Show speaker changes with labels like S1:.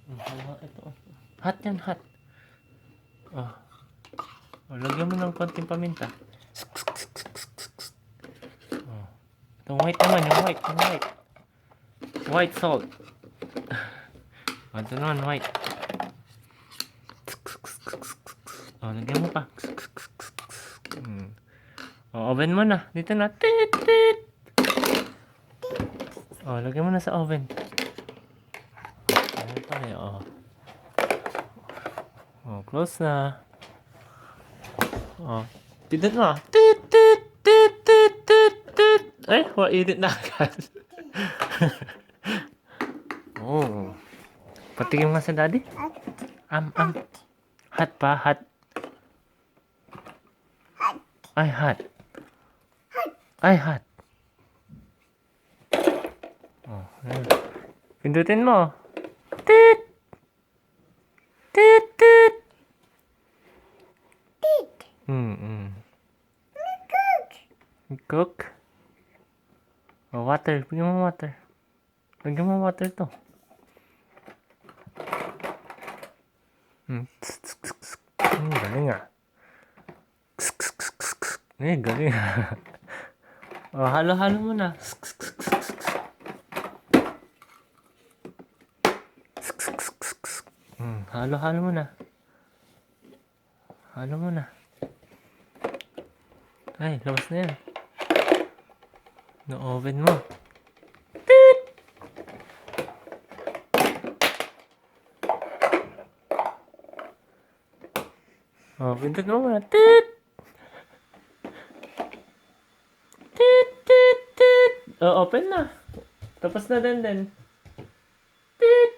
S1: Ito. Hot yan, hot. Oh. Oh, lagyan mo ng konting paminta. Oh. Itong white naman, yung white. White salt. Oh, ito naman, white. Oh, lagyan mo pa. Oh, oven mo na. Dito na. Tit. Oh, lagyan mo na sa oven. Ayan tayo, oh. Oh, close na. Oh. Tidot mo. Tit. Ay, init na agad. Oh. Patigim nga sa daddy. Hot pa, hot. Ay, hot. Ay, hot. Oh, ayan. Pindutin mo. Tit. Cook. Oh, water. Bigyan mo water. Bigyan mo water to. Galing ah. Galing ah. Oh, halo-halo mo na. Halo-halo mo na. Halo mo na. Ay, labas na yan. No oven mo. Tit! Oh, pindot mo muna. Tit! Tit! Oh, open na. Tapos na din. Tit!